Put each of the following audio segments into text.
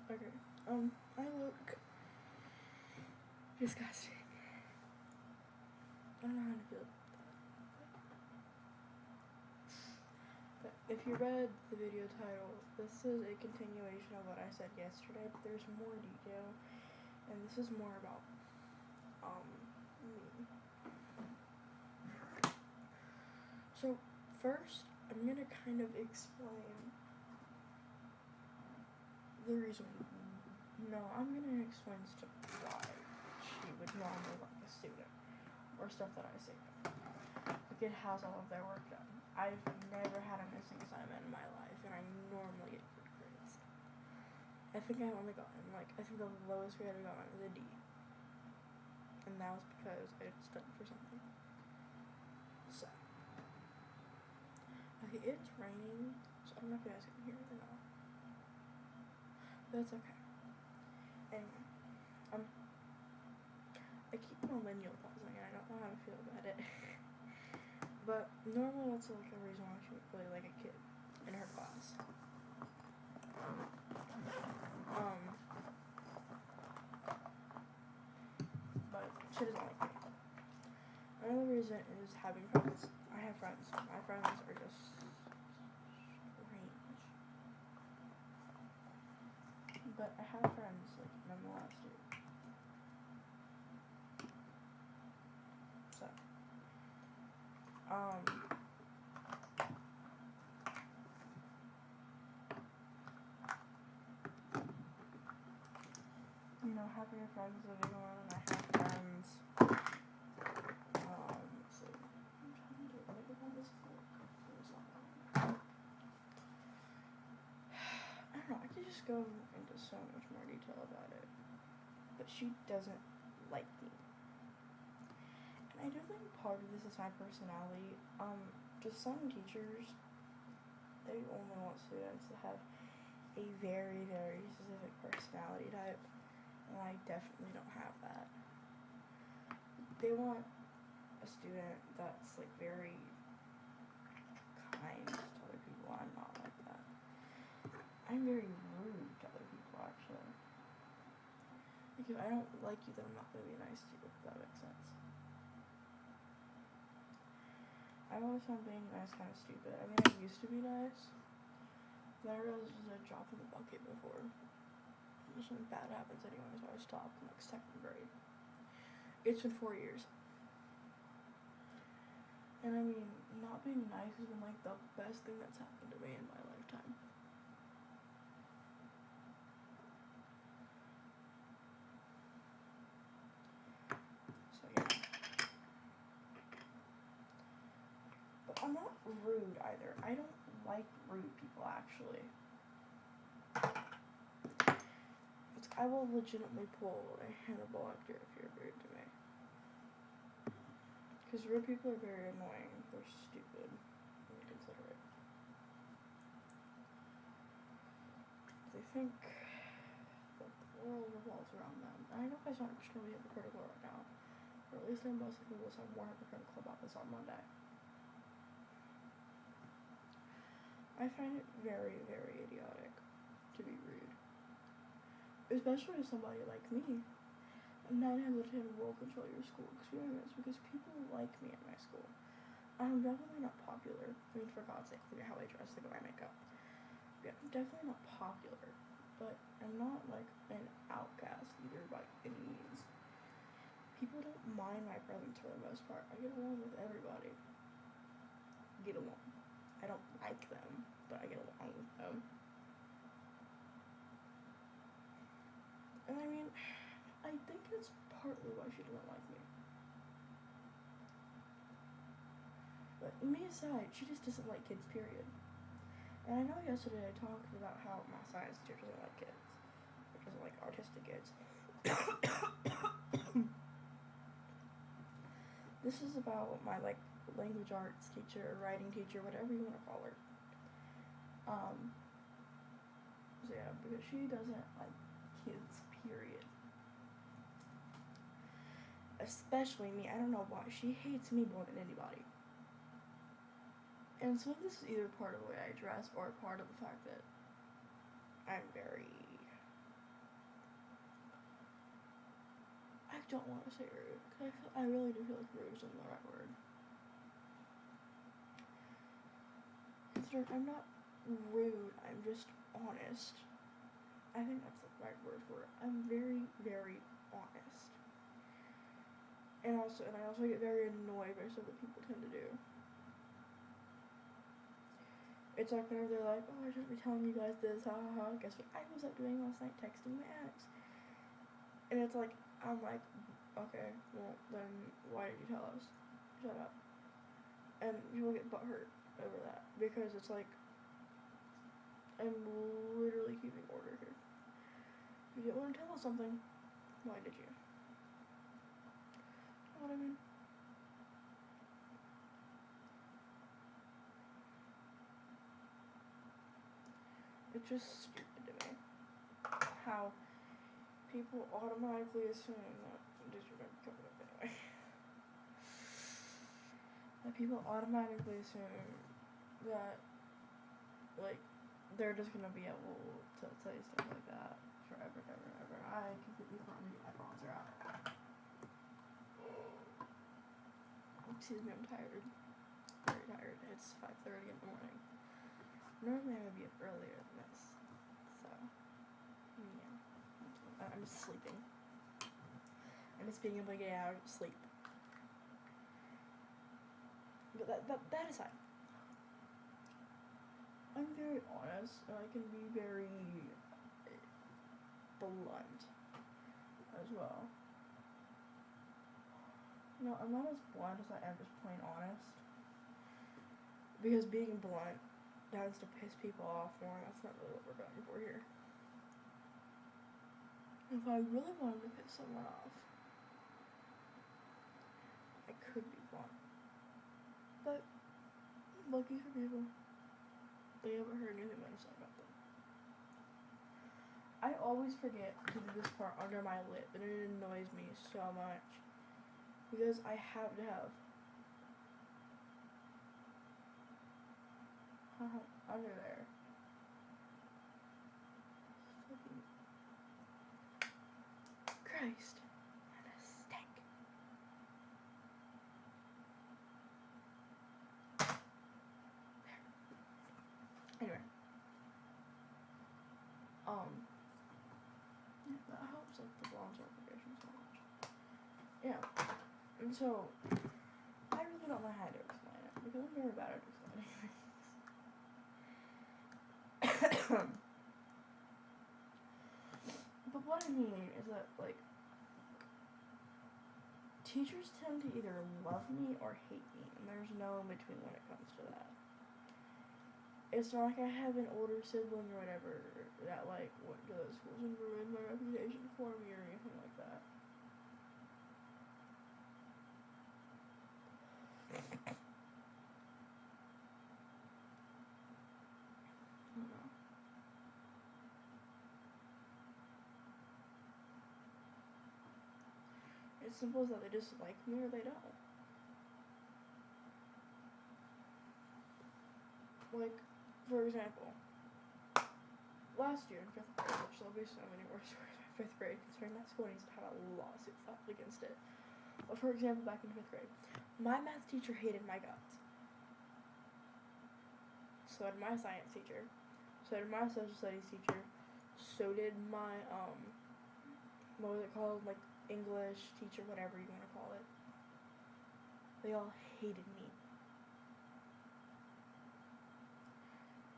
Okay. I look disgusting. I don't know how to feel about that. But if you read the video title, this is a continuation of what I said yesterday, but there's more detail, and this is more about me. So first, I'm gonna kind of explain the reason. No, I'm gonna explain stuff why she would normally like a student, or stuff that I see. The kid has all of their work done. I've never had a missing assignment in my life, and I normally get good grades. I think I've only gotten, I think the lowest grade I got was a D. And that was because I had studied for something. So. Okay, it's raining, so I don't know if you guys can hear it or not. But it's okay. Anyway, I keep millennial pausing, and I don't know how to feel about it. But normally that's like a reason why she would really like a kid in her class. But she doesn't like me. Another reason is having friends. I have friends. My friends are just strange. But I have friends, like, nonetheless, dude. So, you know, having your friends living alone, and I have friends. Let's see. I'm trying to look at this book. I don't know, I could just go into so much more detail about it. But she doesn't like me. And I do think part of this is my personality. Just some teachers, they only want students to have a very, very specific personality type. And I definitely don't have that. They want a student that's, like, very kind to other people. I'm not like that. I'm very rude to other people, actually. Like, if I don't like you, then I'm not going to be nice to you, if that makes sense. I've always found being nice kind of stupid. I mean, I used to be nice. Then I realized it was a drop in the bucket before. Something bad happens anyway, so I stopped in, like, 2nd grade. It's been 4 years. And I mean, not being nice has been, like, the best thing that's happened to me in my lifetime. So, yeah. But I'm not rude either. I don't like rude people, actually. I will legitimately pull a Hannibal Lecter if you're rude to me. Because rude people are very annoying. They're stupid and inconsiderate. They think that the world revolves around them. And I know I sound extremely hypocritical right now. Or at least I'm most people sound more hypocritical about this on Monday. I find it very, very idiotic to be rude. Especially to somebody like me. 9 times out of 10 will control your school experience because people like me at my school. I'm definitely not popular. I mean, for God's sake, look at how I dress, look at my makeup. Yeah, I'm definitely not popular, but I'm not like an outcast either by any means. People don't mind my presence for the most part. I get along with everybody. Get along. I don't like them, but I get along with them. And I mean, I think it's partly why she doesn't like me. But me aside, she just doesn't like kids, period. And I know yesterday I talked about how my science teacher doesn't like kids. Or doesn't like autistic kids. This is about my, like, language arts teacher, or writing teacher, whatever you want to call her. So yeah, because she doesn't like kids, period. Especially me. I don't know why. She hates me more than anybody. And some of this is either part of the way I dress or part of the fact that I'm very don't want to say rude, because I really do feel like rude isn't the right word. I'm not rude, I'm just honest. I think that's the right word for it. I'm very, very honest. And I also get very annoyed by stuff that people tend to do. It's like whenever they're like, oh, I shouldn't be telling you guys this, ha ha ha. Guess what I was up doing last night? Texting my ex. And it's like, I'm like, okay, well, then why did you tell us? Shut up. And people get butthurt over that. Because it's like, I'm literally keeping order here. You didn't want to tell us something. Why did you? You know what I mean? It's just stupid to me how people automatically assume that that people automatically assume that like they're just gonna be able to say stuff like that forever and ever and ever. I completely forgot to get my bronzer out. Excuse me, I'm tired. Very tired. It's 5:30 in the morning. Normally I would be up earlier than this, so yeah, I'm just sleeping. I'm just being able to get out of sleep. But that aside, I'm very honest, and I can be very blunt as well. No, I'm not as blunt as I am just plain honest, because being blunt tends to piss people off more, and that's not really what we're going for here. If I really wanted to piss someone off, I could be blunt. But, lucky for people, they haven't heard anything that I said about them. I always forget to do this part under my lip, and it annoys me so much, because I have to have under there. Christ. What a stink. There. Anyway. Yeah, that helps like the bronze application so much. Yeah. And so I really don't know how to explain it, because I'm very bad at explaining things. But what I mean is that, like, teachers tend to either love me or hate me, and there's no in between when it comes to that. It's not like I have an older sibling or whatever that, like, went to those schools and ruined my reputation for me or anything like that. I don't know. It's simple as that. They just like me or they don't. Like, for example, last year in 5th grade, which there'll be so many more stories about 5th grade, considering that school needs to have a lawsuit filed against it. But for example, back in 5th grade, my math teacher hated my guts. So did my science teacher. So did my social studies teacher. So did my, what was it called? Like, English teacher, whatever you want to call it. They all hated me.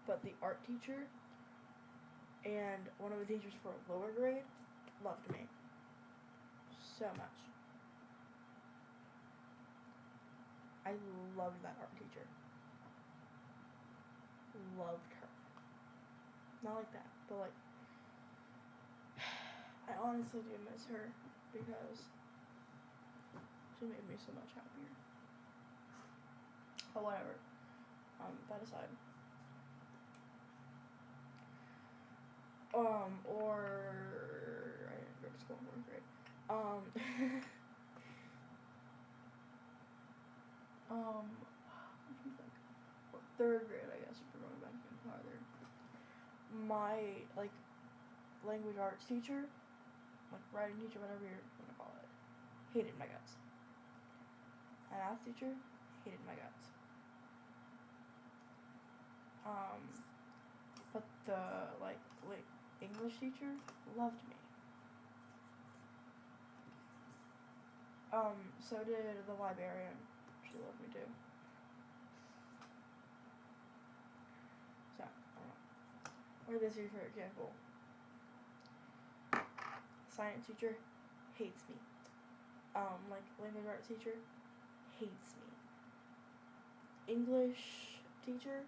But the art teacher and one of the teachers for a lower grade loved me so much. I loved that art teacher. Loved her. Not like that, but like, I honestly do miss her because she made me so much happier. But whatever. That aside. Or I didn't go to school in 4th grade. What do you think? Well, 3rd grade, I guess, if we're going back even farther. My, like, language arts teacher, like, writing teacher, whatever you want to call it, hated my guts. My math teacher hated my guts. But the like English teacher loved me. So did the librarian. She loved me too. So, or this year, for example, science teacher hates me. Like language arts teacher hates me. English teacher,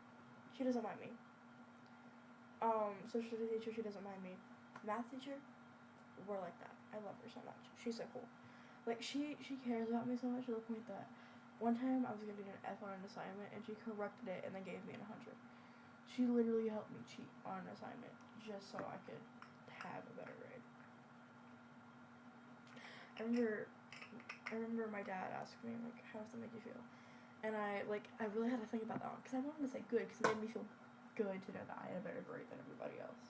she doesn't mind me. Social studies teacher, she doesn't mind me. Math teacher, we're like that. I love her so much. She's so cool. Like, she cares about me so much to the point that one time I was gonna get an F on an assignment and she corrected it and then gave me an 100. She literally helped me cheat on an assignment just so I could have a better grade. I remember my dad asked me, like, how does that make you feel? And I really had to think about that one because I wanted to say good because it made me feel good to know that I had a better grade than everybody else.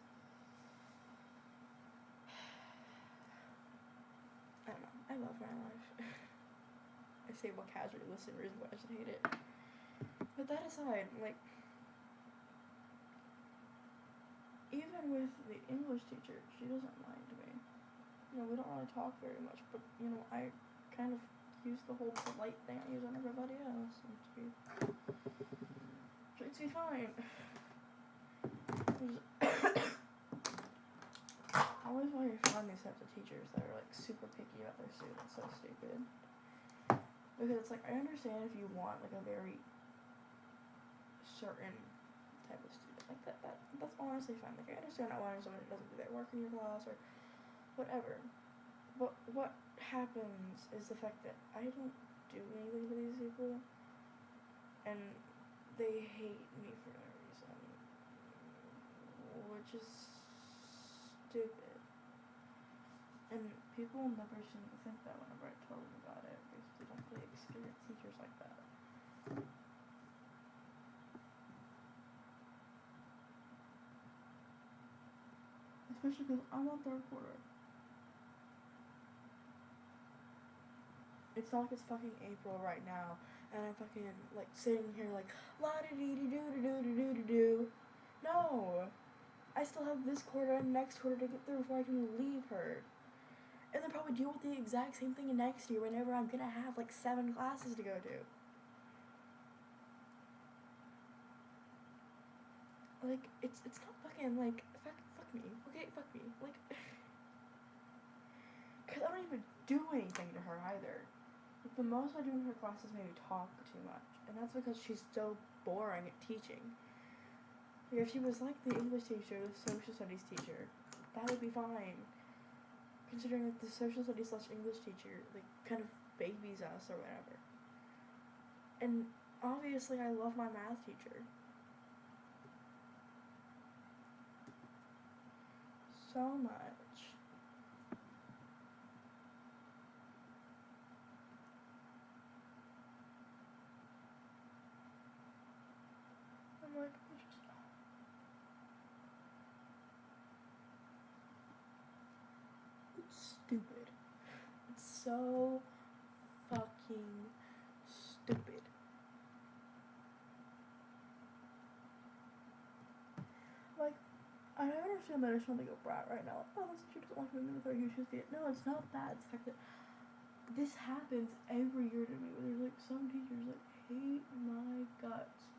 I don't know. I love my life. I say what casually listen reason why I should hate it. But that aside, like, even with the English teacher, she doesn't mind me. You know, we don't really talk very much, but, you know, I kind of use the whole polite thing I use on everybody else. And treats me fine. I always want to find these types of teachers that are, like, super picky about their students. So stupid. Because it's like, I understand if you want, like, a very certain type of student. Like, that's honestly fine. Like, I understand not wanting someone who doesn't do their work in your class or whatever. But what happens is the fact that I don't do anything to these people, and they hate me for no reason, which is stupid. And people never seem to think that whenever I tell them about it, because they don't really experience teachers like that. Especially because I'm on third quarter. It's not like it's fucking April right now, and I'm fucking, like, sitting here like, la-da-dee-dee-doo-doo-doo-doo-doo-doo. No! I still have this quarter and next quarter to get through before I can leave her. And then probably deal with the exact same thing next year whenever I'm gonna have, like, 7 classes to go to. Like, it's not fucking, like, fuck me. Okay, fuck me. Like, because I don't even do anything to her either. Like, the most I do in her class is maybe talk too much. And that's because she's so boring at teaching. Like, if she was like the English teacher, the social studies teacher, that would be fine. Considering, like, the social studies / English teacher, like, kind of babies us or whatever. And obviously I love my math teacher so much. I'm like, it's stupid. It's so fucking stupid. Like, I understand that I sound like a brat right now. Like, oh, this teacher doesn't want me to throw huge feet. No, it's not that. It's the fact that this happens every year to me. Where there's, like, some teachers that hate my guts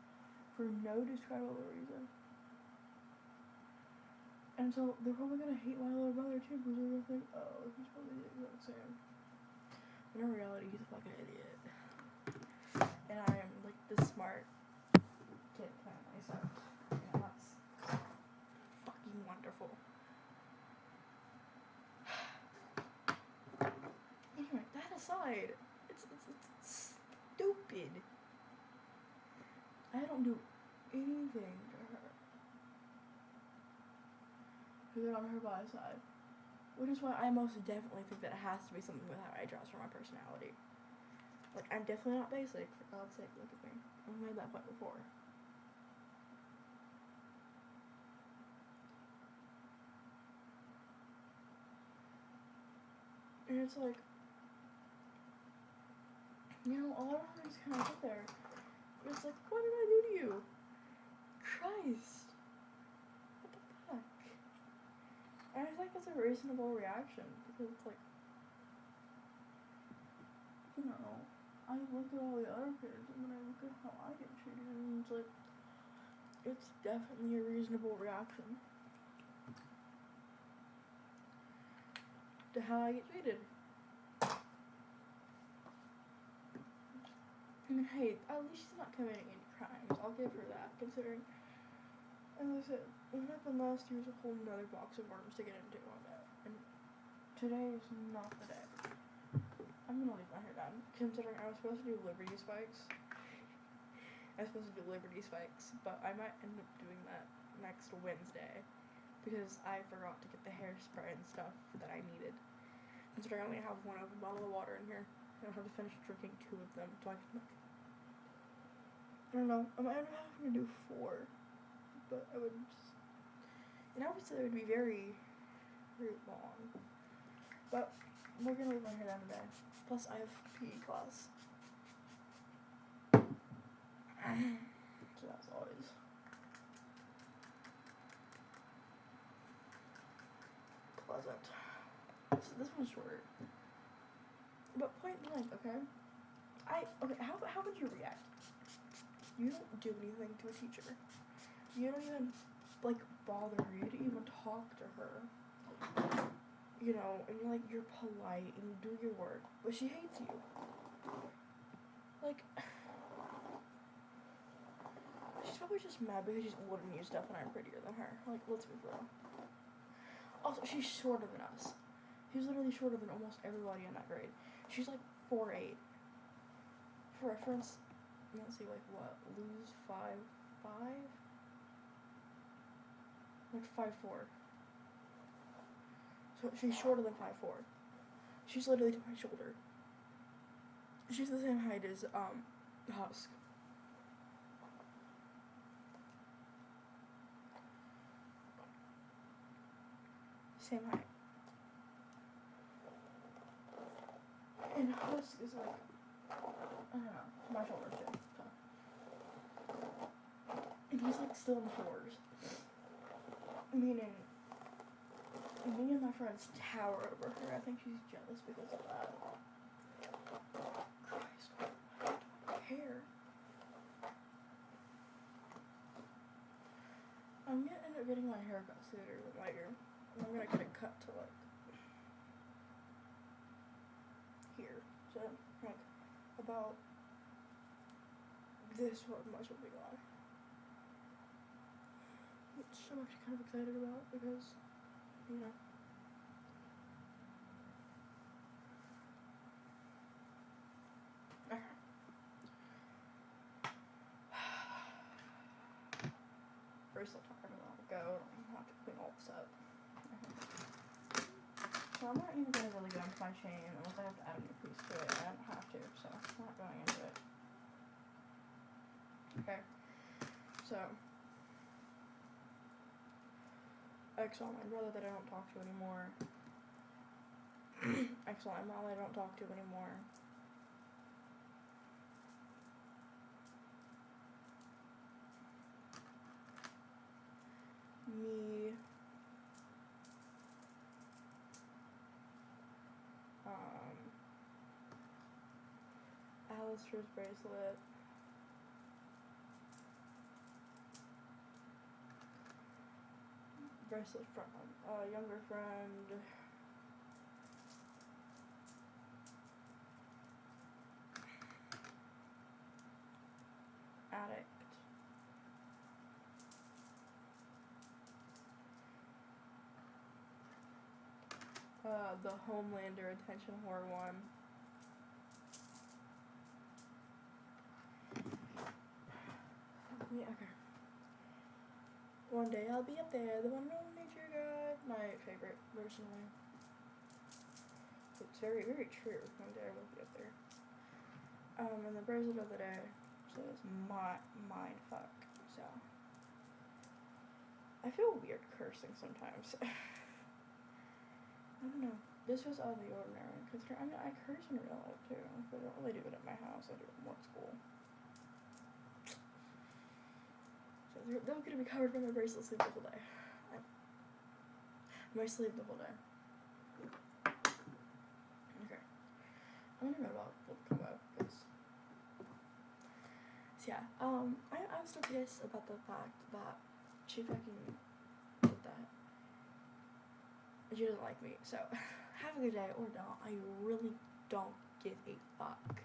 for no describable reason. And so they're probably gonna hate my little brother too, because they're gonna think, oh, he's probably the exact same. When in reality, he's a fucking idiot. And I am, like, the smart kid family, so, you know, that's fucking wonderful. Anyway, that aside, it's stupid. I don't do anything to her to get on her bad side. Which is why I most definitely think that it has to be something with how I dress or my personality. Like, I'm definitely not basic, for God's sake, look at me. I've made that point before. And it's like, You know, a lot of them just kind of sit there. It's like, what did I do to you? Christ. What the fuck? And I think it's a reasonable reaction, because it's like, you know, I look at all the other kids, and then I look at how I get treated, and it's like, it's definitely a reasonable reaction to how I get treated. I mean, hey, at least she's not committing any crimes. I'll give her that, considering, as I said, what happened last year was a whole nother box of worms to get into on that. And today is not the day. I'm gonna leave my hair down, considering I was supposed to do Liberty spikes. But I might end up doing that next Wednesday, because I forgot to get the hairspray and stuff that I needed. Considering I only have one open bottle of water in here, I don't have to finish drinking 2 of them, so I don't know, I might have to do 4, but I would just, and obviously it would be very, very long, but we're gonna leave my hair down today, plus I have PE class, so that's always pleasant. So this one's short, but point blank, okay? How would you react? You don't do anything to a teacher. You don't even, like, bother her. You don't even talk to her. You know, and you're polite and you do your work, but she hates you. Like, she's probably just mad because she's older than you stuff and I'm prettier than her. Like, let's be real. Also, she's shorter than us. She's literally shorter than almost everybody in that grade. She's like 4'8". For reference, let's see, like what? Lose 5'5"? Like 5'4". So she's shorter than 5'4". She's literally to my shoulder. She's the same height as Husk. Same height. And Husk is like, I don't know, my shoulder too. So. And he's like still in the 4s. Meaning, me and my friends tower over her. I think she's jealous because of that. Christ, what happened to my hair? I'm gonna end up getting my hair cut sooner than later. And I'm gonna get it cut to like here. So like about this one much will be gone. Which I'm actually kind of excited about because, you know, we're still talking about go. I don't even have to clean all this up. So I'm not even going to really get onto my chain unless I have to add a new piece to it. I don't have to, so I'm not going into it. Okay. So, X on my brother that I don't talk to anymore. X on my mom that I don't talk to anymore. Me. Alistair's bracelet. Bracelet from a younger friend. Addict. The Homelander attention whore one. Yeah, okay. One day I'll be up there, the one and only nature god. My favorite, personally. It's very, very true. One day I will be up there. And the bracelet of the day says mind fuck. So I feel weird cursing sometimes. I don't know. this was out of the ordinary. I mean, I curse in real life too, but I don't really do it at my house. I do it more at school. So they're gonna be covered by my bracelet sleeve the whole day. My sleeve the whole day. Okay. I'm gonna know about what will come up, because... So yeah, I'm still pissed about the fact that she fucking did that. She doesn't like me, so have a good day or not. I really don't give a fuck.